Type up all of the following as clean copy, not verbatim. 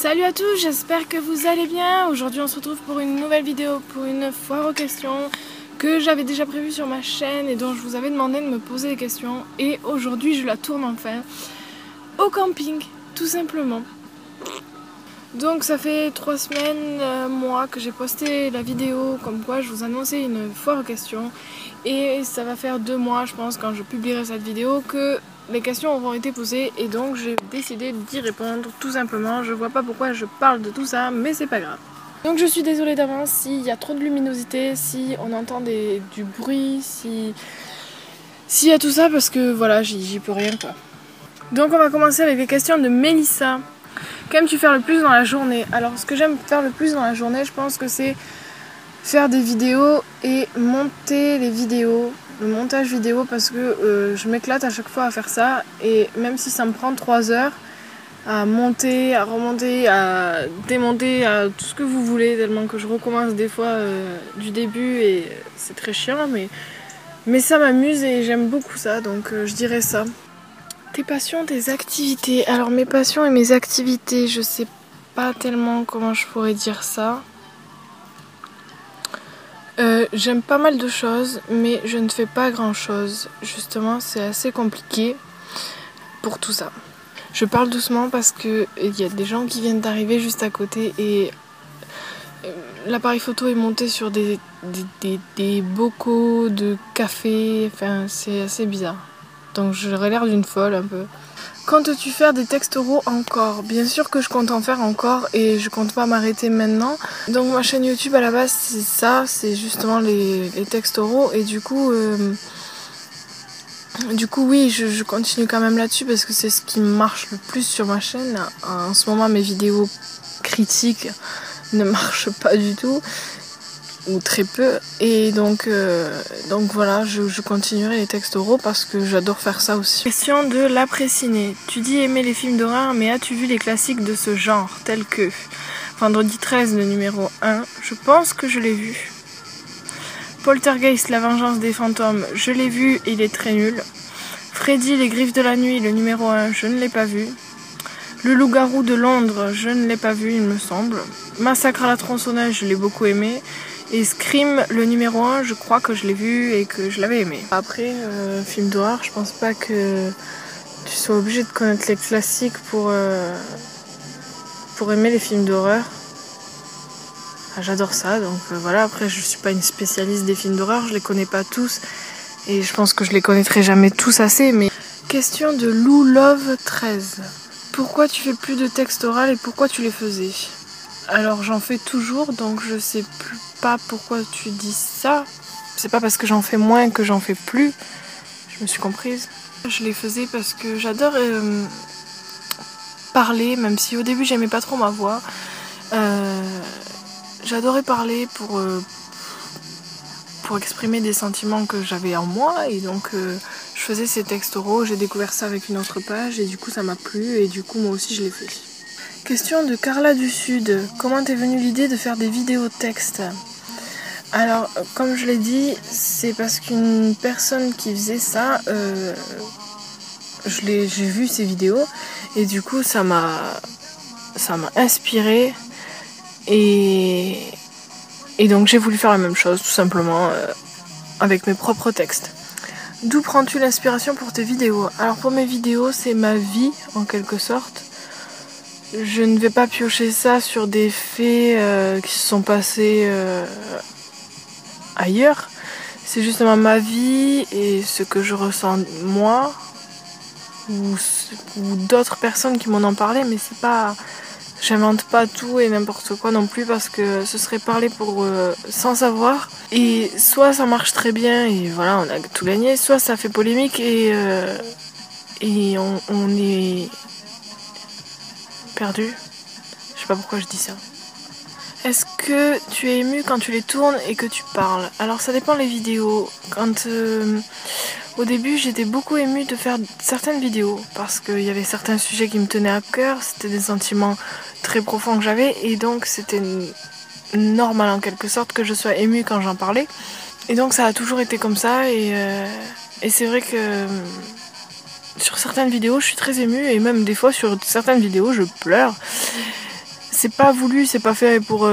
Salut à tous, j'espère que vous allez bien. Aujourd'hui on se retrouve pour une nouvelle vidéo, pour une foire aux questions que j'avais déjà prévue sur ma chaîne et dont je vous avais demandé de me poser des questions. Et aujourd'hui je la tourne enfin au camping, tout simplement. Donc ça fait 3 semaines, moi, que j'ai posté la vidéo comme quoi je vous annonçais une foire aux questions. Et ça va faire 2 mois, je pense, quand je publierai cette vidéo, que les questions auront été posées. Et donc j'ai décidé d'y répondre, tout simplement. Je vois pas pourquoi je parle de tout ça, mais c'est pas grave. Donc je suis désolée d'avance s'il y a trop de luminosité, si on entend du bruit, s'il y a tout ça, parce que voilà, j'y peux rien quoi. Donc on va commencer avec les questions de Mélissa. Qu'aimes-tu faire le plus dans la journée? Alors ce que j'aime faire le plus dans la journée, je pense que c'est faire des vidéos et monter les vidéos, le montage vidéo, parce que je m'éclate à chaque fois à faire ça. Et même si ça me prend 3 heures à monter, à remonter, à démonter, à tout ce que vous voulez, tellement que je recommence des fois du début et c'est très chiant, mais ça m'amuse et j'aime beaucoup ça, donc je dirais ça. Tes passions, tes activités. Alors mes passions et mes activités, je sais pas tellement comment je pourrais dire ça. J'aime pas mal de choses, mais je ne fais pas grand chose. Justement, c'est assez compliqué pour tout ça. Je parle doucement parce que il y a des gens qui viennent d'arriver juste à côté et l'appareil photo est monté sur des bocaux de café. Enfin, c'est assez bizarre. Donc j'aurais l'air d'une folle un peu. Comptes-tu faire des textes oraux encore? Bien sûr que je compte en faire encore et je compte pas m'arrêter maintenant. Donc ma chaîne YouTube à la base c'est ça, c'est justement les textes oraux et du coup oui je continue quand même là-dessus parce que c'est ce qui marche le plus sur ma chaîne. En ce moment mes vidéos critiques ne marchent pas du tout ou très peu et donc voilà, je continuerai les textes oraux parce que j'adore faire ça aussi. Question de l'après-ciné. Tu dis aimer les films d'horreur, mais as-tu vu les classiques de ce genre tels que Vendredi 13 le numéro 1? Je pense que je l'ai vu. Poltergeist, la vengeance des fantômes, je l'ai vu, il est très nul. Freddy, les griffes de la nuit, le numéro 1, je ne l'ai pas vu. Le loup-garou de Londres, je ne l'ai pas vu, il me semble. Massacre à la tronçonneuse, je l'ai beaucoup aimé. Et Scream, le numéro 1, je crois que je l'ai vu et que je l'avais aimé. Après, film d'horreur, je pense pas que tu sois obligé de connaître les classiques pour aimer les films d'horreur. Ah, j'adore ça, donc voilà. Après, je suis pas une spécialiste des films d'horreur, je les connais pas tous. Et je pense que je les connaîtrai jamais tous assez, mais... Question de Lou Love 13. Pourquoi tu fais plus de texte oral et pourquoi tu les faisais? Alors j'en fais toujours, donc je sais pas pourquoi tu dis ça. C'est pas parce que j'en fais moins que j'en fais plus. Je me suis comprise. Je les faisais parce que j'adore parler, même si au début j'aimais pas trop ma voix. J'adorais parler pour exprimer des sentiments que j'avais en moi et donc je faisais ces textes oraux. J'ai découvert ça avec une autre page et du coup ça m'a plu et du coup moi aussi je l'ai fait. Question de Carla du Sud. Comment t'es venue l'idée de faire des vidéos textes? Alors, comme je l'ai dit, c'est parce qu'une personne qui faisait ça, j'ai vu ses vidéos et du coup ça m'a inspirée et donc j'ai voulu faire la même chose tout simplement avec mes propres textes. D'où prends-tu l'inspiration pour tes vidéos? Alors pour mes vidéos, c'est ma vie en quelque sorte. Je ne vais pas piocher ça sur des faits qui se sont passés ailleurs. C'est justement ma vie et ce que je ressens moi ou d'autres personnes qui m'en ont parlé, mais c'est pas... J'invente pas tout et n'importe quoi non plus parce que ce serait parler sans savoir. Et soit ça marche très bien et voilà, on a tout gagné, soit ça fait polémique et on est perdu. Je sais pas pourquoi je dis ça. Est-ce que tu es ému quand tu les tournes et que tu parles? Alors ça dépend les vidéos. Au début j'étais beaucoup émue de faire certaines vidéos parce qu'il y avait certains sujets qui me tenaient à cœur, c'était des sentiments très profonds que j'avais et donc c'était normal en quelque sorte que je sois émue quand j'en parlais. Et donc ça a toujours été comme ça et c'est vrai que sur certaines vidéos je suis très émue et même des fois sur certaines vidéos je pleure. c'est pas voulu, c'est pas fait pour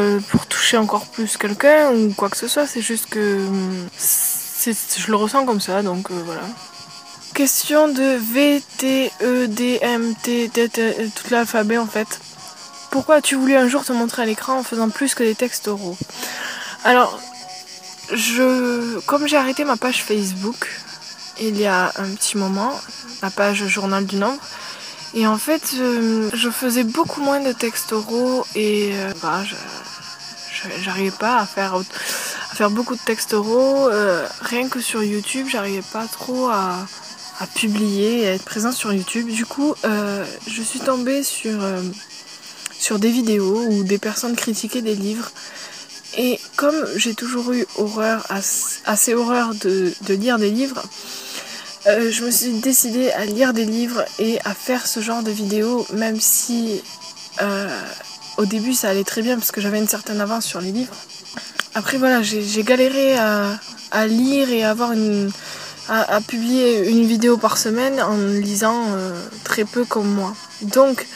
toucher encore plus quelqu'un ou quoi que ce soit, c'est juste que je le ressens comme ça, donc voilà. Question de V, T, E, D, M, T, tout l'alphabet en fait. Pourquoi as-tu voulu un jour te montrer à l'écran en faisant plus que des textes oraux? Alors, comme j'ai arrêté ma page Facebook il y a un petit moment, la page Journal du Nombre, et en fait, je faisais beaucoup moins de textes oraux et j'arrivais pas à faire beaucoup de textes oraux. Rien que sur YouTube, j'arrivais pas trop à publier et à être présent sur YouTube. Du coup, je suis tombée sur des vidéos où des personnes critiquaient des livres. Et comme j'ai toujours eu assez horreur de lire des livres, je me suis décidée à lire des livres et à faire ce genre de vidéos, même si au début ça allait très bien parce que j'avais une certaine avance sur les livres. Après voilà, j'ai galéré à lire et à publier une vidéo par semaine en lisant très peu comme moi. Donc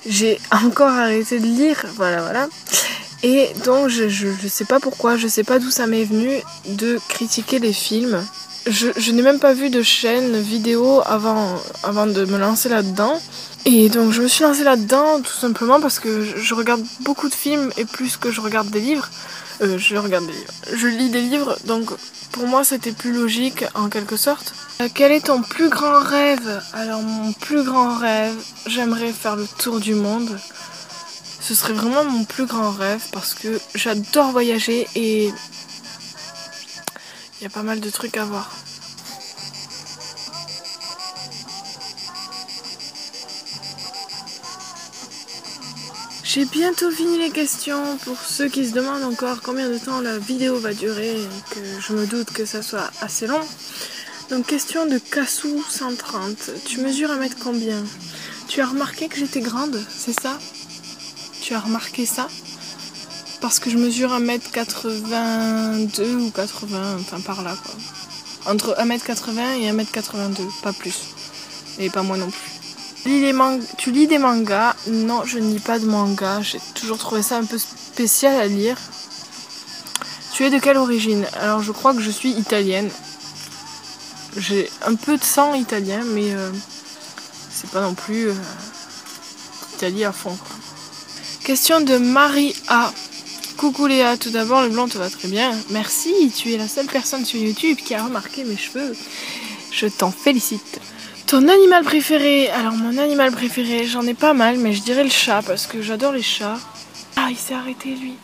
j'ai encore arrêté de lire, voilà. Et donc je sais pas pourquoi, je sais pas d'où ça m'est venu de critiquer les films. Je n'ai même pas vu de chaîne vidéo avant de me lancer là-dedans. Et donc je me suis lancée là-dedans tout simplement parce que je regarde beaucoup de films et plus que je regarde des livres. Je lis des livres, donc pour moi c'était plus logique en quelque sorte. Quel est ton plus grand rêve? Alors mon plus grand rêve, j'aimerais faire le tour du monde. Ce serait vraiment mon plus grand rêve parce que j'adore voyager et il y a pas mal de trucs à voir. J'ai bientôt fini les questions pour ceux qui se demandent encore combien de temps la vidéo va durer et que je me doute que ça soit assez long. Donc question de Kassou 130. Tu mesures 1 mètre combien? Tu as remarqué que j'étais grande, c'est ça? Tu as remarqué ça? Parce que je mesure 1m82 ou 80, enfin par là quoi. Entre 1m80 et 1m82, pas plus. Et pas moi non plus. Tu lis des mangas? Non, je ne lis pas de manga. J'ai toujours trouvé ça un peu spécial à lire. Tu es de quelle origine? Alors je crois que je suis italienne. J'ai un peu de sang italien, mais c'est pas non plus Italie à fond quoi. Question de Marie A. Coucou Léa, tout d'abord le blanc te va très bien. Merci, tu es la seule personne sur YouTube qui a remarqué mes cheveux. Je t'en félicite. Ton animal préféré? Alors mon animal préféré, j'en ai pas mal, mais je dirais le chat parce que j'adore les chats. Ah, il s'est arrêté lui.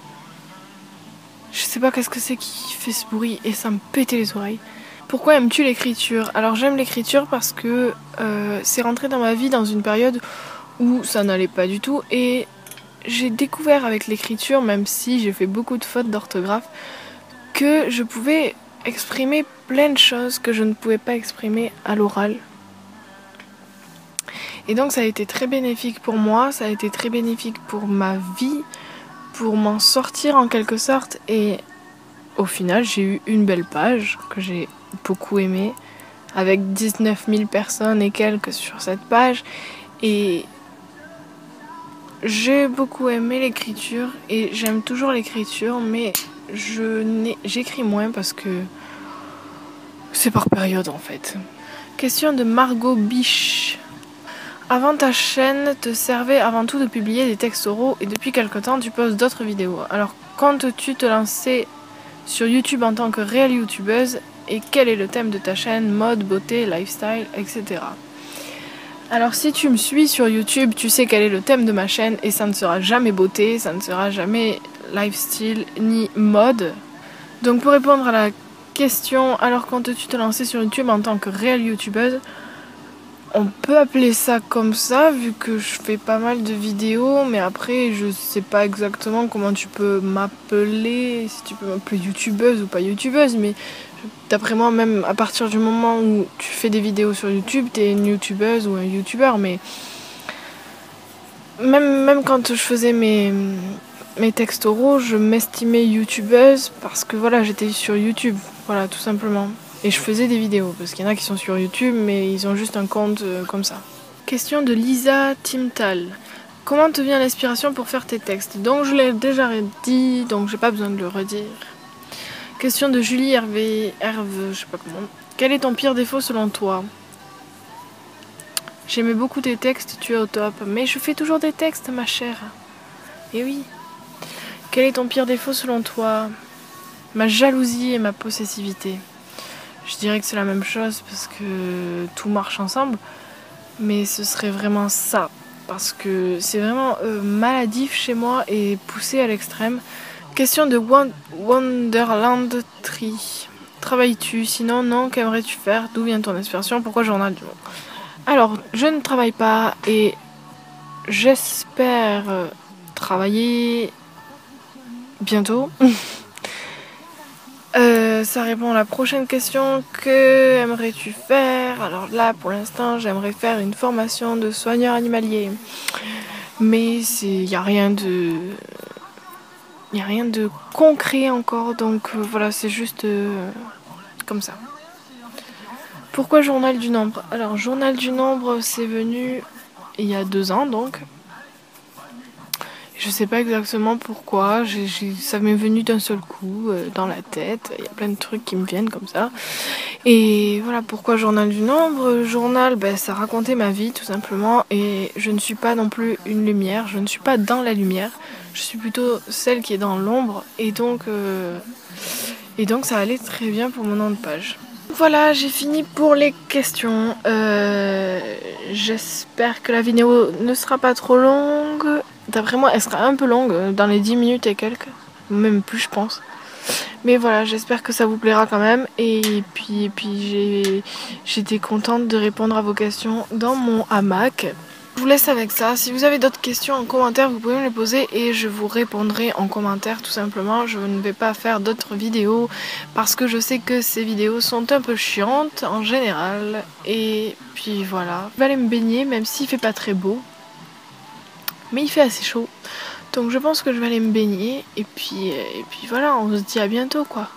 Je sais pas qu'est-ce que c'est qui fait ce bruit et ça me pétait les oreilles. Pourquoi aimes-tu l'écriture? Alors j'aime l'écriture parce que c'est rentré dans ma vie dans une période où ça n'allait pas du tout et j'ai découvert avec l'écriture, même si j'ai fait beaucoup de fautes d'orthographe, que je pouvais exprimer plein de choses que je ne pouvais pas exprimer à l'oral. Et donc ça a été très bénéfique pour moi, ça a été très bénéfique pour ma vie, pour m'en sortir en quelque sorte. Et au final, j'ai eu une belle page que j'ai beaucoup aimée, avec 19 000 personnes et quelques sur cette page. Et j'ai beaucoup aimé l'écriture et j'aime toujours l'écriture, mais j'écris moins parce que c'est par période en fait. Question de Margot Biche. Avant ta chaîne te servait avant tout de publier des textes oraux et depuis quelque temps tu poses d'autres vidéos. Alors comptes-tu te lancer sur YouTube en tant que réelle youtubeuse et quel est le thème de ta chaîne? Mode, beauté, lifestyle, etc. Alors si tu me suis sur YouTube, tu sais quel est le thème de ma chaîne et ça ne sera jamais beauté, ça ne sera jamais lifestyle ni mode. Donc pour répondre à la question, alors comptes-tu te lancer sur YouTube en tant que réelle youtubeuse? On peut appeler ça comme ça vu que je fais pas mal de vidéos, mais après je sais pas exactement comment tu peux m'appeler, si tu peux m'appeler youtubeuse ou pas youtubeuse, mais d'après moi même à partir du moment où tu fais des vidéos sur YouTube, t'es une youtubeuse ou un youtubeur, mais même quand je faisais mes textes oraux, je m'estimais youtubeuse parce que voilà, j'étais sur YouTube, voilà tout simplement. Et je faisais des vidéos, parce qu'il y en a qui sont sur YouTube, mais ils ont juste un compte comme ça. Question de Lisa Timtal. comment te vient l'inspiration pour faire tes textes? Donc je l'ai déjà dit, donc j'ai pas besoin de le redire. Question de Julie Herve, je sais pas comment. Quel est ton pire défaut selon toi? J'aimais beaucoup tes textes, tu es au top. Mais je fais toujours des textes, ma chère. Et oui. Quel est ton pire défaut selon toi? Ma jalousie et ma possessivité. Je dirais que c'est la même chose parce que tout marche ensemble. Mais ce serait vraiment ça. Parce que c'est vraiment maladif chez moi et poussé à l'extrême. Question de Wonderland Tree. Travailles-tu? Sinon, non, qu'aimerais-tu faire? D'où vient ton inspiration? Pourquoi journal du monde? Alors, je ne travaille pas et j'espère travailler bientôt. Ça répond à la prochaine question. Que aimerais-tu faire? Alors là, pour l'instant, j'aimerais faire une formation de soigneur animalier. Mais il n'y a rien de... Il n'y a rien de concret encore, donc voilà, c'est juste comme ça. Pourquoi Journal du Nombre? Alors, Journal du Nombre, c'est venu il y a 2 ans, donc. Je sais pas exactement pourquoi, ça m'est venu d'un seul coup, dans la tête. Il y a plein de trucs qui me viennent comme ça. Et voilà, pourquoi Journal du Nombre? Journal, ça racontait ma vie, tout simplement. Et je ne suis pas non plus une lumière, je ne suis pas dans la lumière. Je suis plutôt celle qui est dans l'ombre. Et donc ça allait très bien pour mon nom de page. Voilà, j'ai fini pour les questions. J'espère que la vidéo ne sera pas trop longue. D'après moi, elle sera un peu longue, dans les 10 minutes et quelques. Même plus, je pense. Mais voilà, j'espère que ça vous plaira quand même. Et puis j'étais contente de répondre à vos questions dans mon hamac. Je vous laisse avec ça. Si vous avez d'autres questions en commentaire, vous pouvez me les poser et je vous répondrai en commentaire tout simplement. Je ne vais pas faire d'autres vidéos parce que je sais que ces vidéos sont un peu chiantes en général. Et puis voilà. Je vais aller me baigner même s'il fait pas très beau. Mais il fait assez chaud. Donc je pense que je vais aller me baigner et puis voilà, on se dit à bientôt quoi.